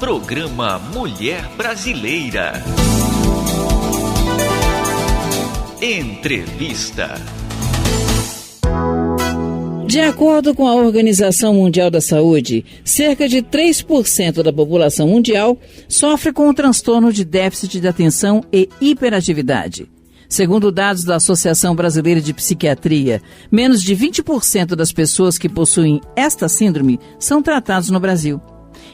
Programa Mulher Brasileira. Entrevista. De acordo com a Organização Mundial da Saúde, cerca de 3% da população mundial sofre com o transtorno de déficit de atenção e hiperatividade. Segundo dados da Associação Brasileira de Psiquiatria, menos de 20% das pessoas que possuem esta síndrome são tratados no Brasil.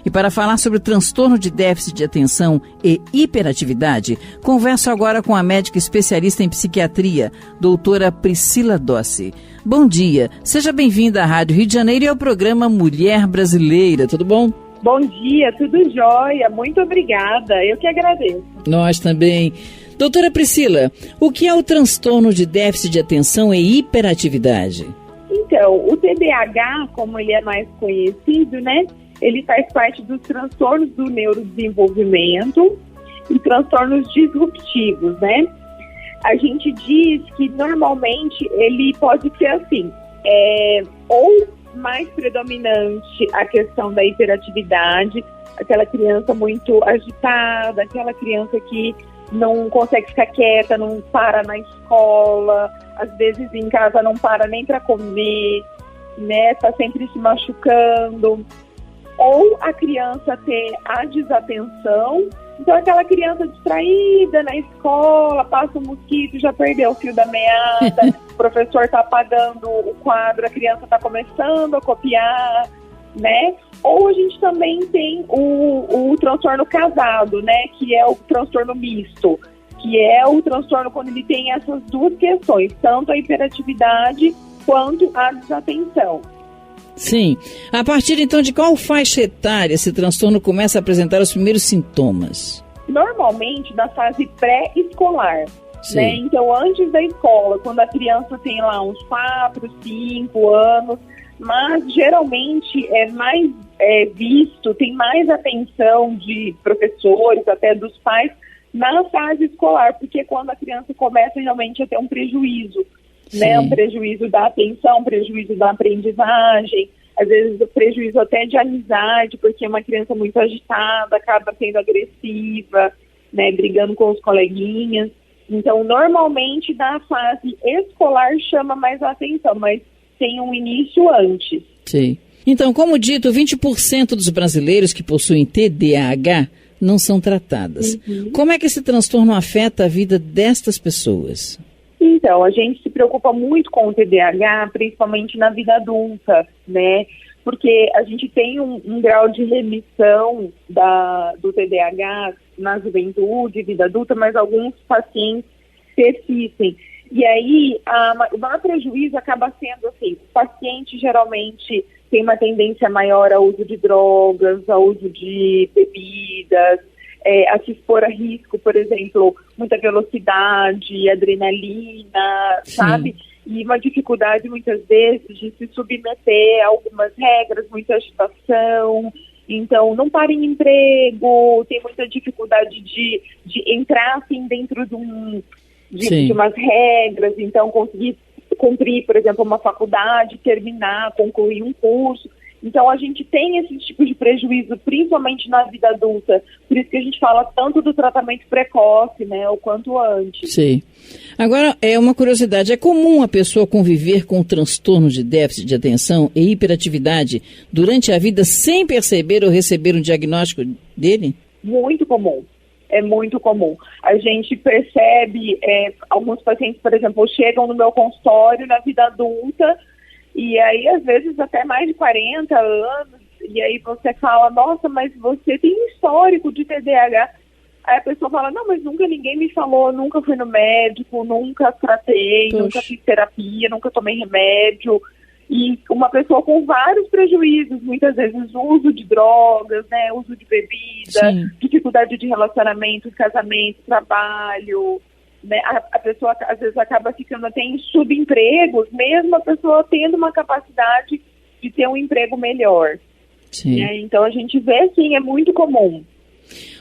E para falar sobre o transtorno de déficit de atenção e hiperatividade, converso agora com a médica especialista em psiquiatria, doutora Priscila Dossi. Bom dia, seja bem-vinda à Rádio Rio de Janeiro e ao programa Mulher Brasileira, tudo bom? Bom dia, tudo jóia, muito obrigada, eu que agradeço. Nós também. Doutora Priscila, o que é o transtorno de déficit de atenção e hiperatividade? Então, o TDAH, como ele é mais conhecido, né? Ele faz parte dos transtornos do neurodesenvolvimento e transtornos disruptivos, né? A gente diz que normalmente ele pode ser assim, ou mais predominante a questão da hiperatividade, aquela criança muito agitada, aquela criança que não consegue ficar quieta, não para na escola, às vezes em casa não para nem para comer, né? Tá sempre se machucando. Ou a criança ter a desatenção, então aquela criança distraída na escola, passa um mosquito, já perdeu o fio da meada, o professor está apagando o quadro, a criança está começando a copiar, né? Ou a gente também tem o transtorno casado, né? Que é o transtorno misto, que é o transtorno quando ele tem essas duas questões, tanto a hiperatividade quanto a desatenção. Sim. A partir, então, de qual faixa etária esse transtorno começa a apresentar os primeiros sintomas? Normalmente, na fase pré-escolar, né? Então, antes da escola, quando a criança tem lá uns 4, 5 anos, mas geralmente é mais visto, tem mais atenção de professores, até dos pais, na fase escolar, porque quando a criança começa realmente a ter um prejuízo, né, um prejuízo da atenção, um prejuízo da aprendizagem, às vezes o prejuízo até de amizade, porque é uma criança muito agitada, acaba sendo agressiva, né, brigando com os coleguinhas. Então, normalmente, na fase escolar chama mais a atenção, mas tem um início antes. Sim. Então, como dito, 20% dos brasileiros que possuem TDAH não são tratadas. Uhum. Como é que esse transtorno afeta a vida destas pessoas? Então, a gente se preocupa muito com o TDAH, principalmente na vida adulta, né? Porque a gente tem um grau de remissão do TDAH na juventude, vida adulta, mas alguns pacientes persistem. E aí, o maior prejuízo acaba sendo assim, o paciente geralmente tem uma tendência maior ao uso de drogas, ao uso de bebidas, a se expor a risco, por exemplo, muita velocidade, adrenalina, sabe? E uma dificuldade, muitas vezes, de se submeter a algumas regras, muita agitação. Então, não para em emprego, tem muita dificuldade de entrar, assim, dentro de umas regras. Então, conseguir cumprir, por exemplo, uma faculdade, terminar, concluir um curso. Então, a gente tem esse tipo de prejuízo, principalmente na vida adulta. Por isso que a gente fala tanto do tratamento precoce, né, o quanto antes. Sim. Agora, uma curiosidade, é comum a pessoa conviver com transtorno de déficit de atenção e hiperatividade durante a vida sem perceber ou receber um diagnóstico dele? Muito comum. É muito comum. A gente percebe, alguns pacientes, por exemplo, chegam no meu consultório na vida adulta, e aí, às vezes, até mais de 40 anos, e aí você fala, nossa, mas você tem um histórico de TDAH. Aí a pessoa fala, não, mas nunca ninguém me falou, nunca fui no médico, nunca tratei, nunca fiz terapia, nunca tomei remédio. E uma pessoa com vários prejuízos, muitas vezes uso de drogas, né, uso de bebida, dificuldade de relacionamento, casamento, trabalho, né, a pessoa às vezes acaba ficando até em subempregos, mesmo a pessoa tendo uma capacidade de ter um emprego melhor. Né? Então a gente vê, sim, é muito comum.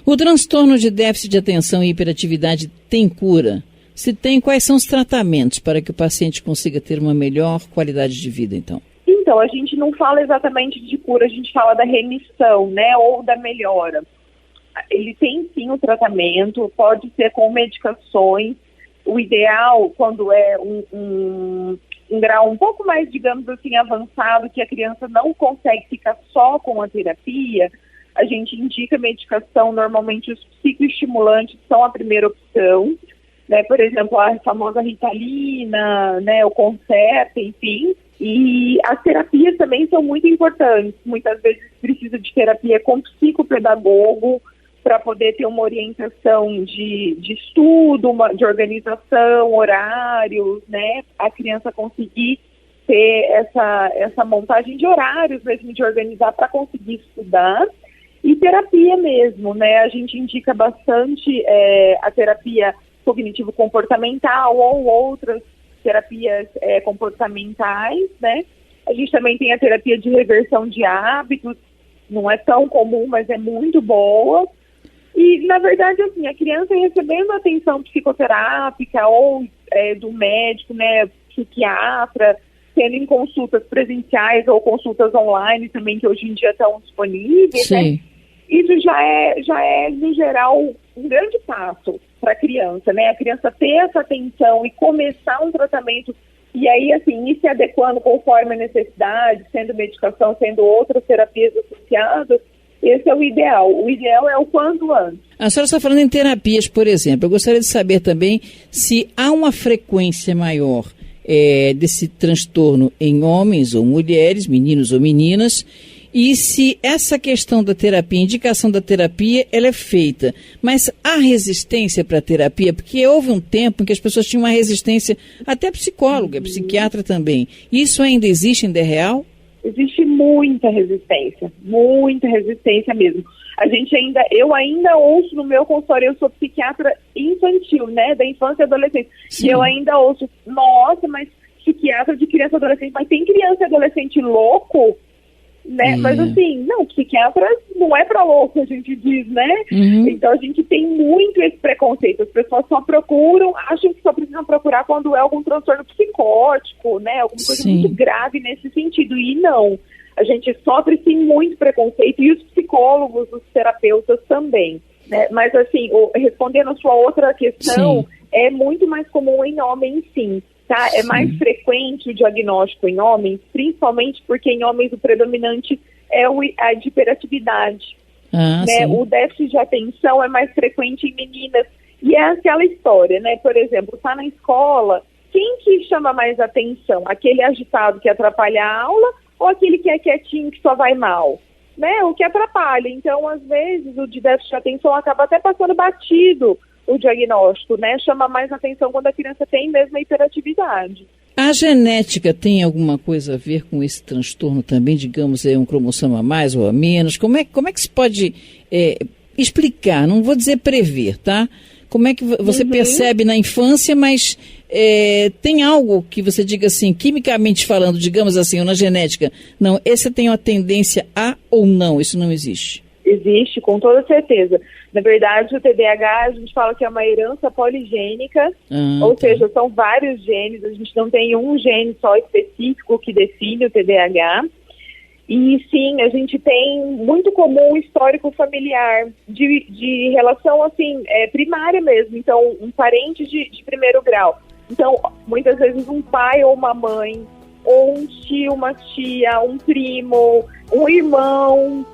O transtorno de déficit de atenção e hiperatividade tem cura? Se tem, quais são os tratamentos para que o paciente consiga ter uma melhor qualidade de vida, então? Então, a gente não fala exatamente de cura, a gente fala da remissão, né, ou da melhora. ele tem sim o tratamento, pode ser com medicações. O ideal, quando é um grau um pouco mais, digamos assim, avançado, que a criança não consegue ficar só com a terapia, a gente indica medicação. Normalmente os psicoestimulantes são a primeira opção, né? Por exemplo, a famosa Ritalina, né? O Concerta, enfim. E as terapias também são muito importantes. Muitas vezes precisa de terapia com psicopedagogo para poder ter uma orientação de estudo, de organização, horários, né? A criança conseguir ter essa montagem de horários mesmo, de organizar para conseguir estudar. E terapia mesmo, né? A gente indica bastante a terapia cognitivo-comportamental ou outras terapias comportamentais, né? A gente também tem a terapia de reversão de hábitos, não é tão comum, mas é muito boa. E, na verdade, assim, a criança recebendo atenção psicoterápica ou do médico, né, psiquiatra, tendo em consultas presenciais ou consultas online também, que hoje em dia estão disponíveis, né? Isso já é, no geral, um grande passo para a criança, né? A criança ter essa atenção e começar um tratamento, e aí, assim, ir se adequando conforme a necessidade, sendo medicação, sendo outras terapias associadas. Esse é o ideal. O ideal é o quanto antes. A senhora está falando em terapias, por exemplo. Eu gostaria de saber também se há uma frequência maior desse transtorno em homens ou mulheres, meninos ou meninas, e se essa questão da terapia, indicação da terapia, ela é feita. Mas há resistência para a terapia? Porque houve um tempo em que as pessoas tinham uma resistência, até psicóloga, psiquiatra também. Isso ainda existe, ainda é real? Existe muita resistência mesmo. Eu ainda ouço no meu consultório, eu sou psiquiatra infantil, né, da infância e adolescência. Sim. E eu ainda ouço, nossa, mas psiquiatra de criança e adolescente, mas tem criança e adolescente louco? Né? Mas assim, não, psiquiatra não é pra louco, a gente diz, né? Então a gente tem muito esse preconceito. As pessoas só procuram, acham que só precisam procurar quando é algum transtorno psicótico, né? Alguma coisa muito grave nesse sentido. E não, a gente sofre sim muito preconceito, e os psicólogos, os terapeutas também, né? Mas assim, respondendo a sua outra questão, é muito mais comum em homens, sim. Tá? É mais frequente o diagnóstico em homens, principalmente porque em homens o predominante é a de hiperatividade. Né? O déficit de atenção é mais frequente em meninas. E é aquela história, né? Por exemplo, tá na escola, quem que chama mais atenção? Aquele agitado que atrapalha a aula ou aquele que é quietinho que só vai mal? Né? O que atrapalha. Então, às vezes, o de déficit de atenção acaba até passando batido, o diagnóstico, né? Chama mais atenção quando a criança tem mesmo a hiperatividade. A genética tem alguma coisa a ver com esse transtorno também? Digamos, um cromossomo a mais ou a menos? Como é que se pode explicar? Não vou dizer prever, tá? Como é que você percebe na infância, mas tem algo que você diga assim, quimicamente falando, digamos assim, ou na genética, não, esse tem uma tendência a ou não, isso não existe? Existe, com toda certeza. Na verdade, o TDAH, a gente fala que é uma herança poligênica, ou seja, são vários genes, a gente não tem um gene só específico que define o TDAH. E sim, a gente tem muito comum um histórico familiar de relação, assim, primária mesmo, então um parente de primeiro grau. Então, muitas vezes um pai ou uma mãe, ou um tio, uma tia, um primo, um irmão,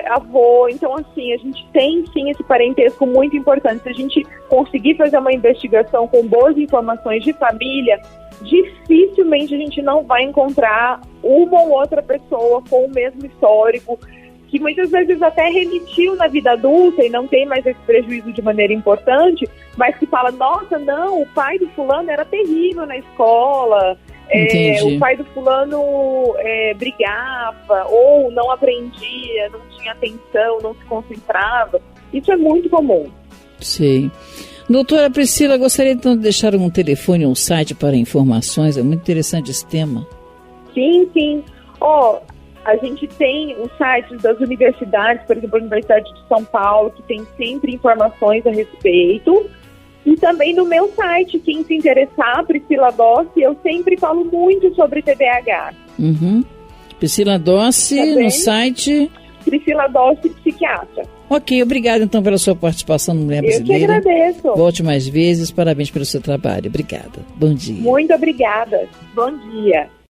avô. Então, assim, a gente tem sim esse parentesco muito importante. Se a gente conseguir fazer uma investigação com boas informações de família, dificilmente a gente não vai encontrar uma ou outra pessoa com o mesmo histórico, que muitas vezes até remitiu na vida adulta e não tem mais esse prejuízo de maneira importante, mas que fala, nossa, não, o pai do fulano era terrível na escola, o pai do fulano brigava, ou não aprendia, não tinha atenção, não se concentrava. Isso é muito comum. Sim. Doutora Priscila, gostaria então de deixar um telefone ou um site para informações, é muito interessante esse tema. Sim. A gente tem os sites das universidades, por exemplo, a Universidade de São Paulo, que tem sempre informações a respeito. E também no meu site, quem se interessar, Priscila Dossi, eu sempre falo muito sobre TDAH. Priscila Dossi, no site... Priscila Dolce, psiquiatra. Ok, obrigada então pela sua participação no Mulher Brasileira. Eu que agradeço. Volte mais vezes, parabéns pelo seu trabalho. Obrigada. Bom dia. Muito obrigada. Bom dia.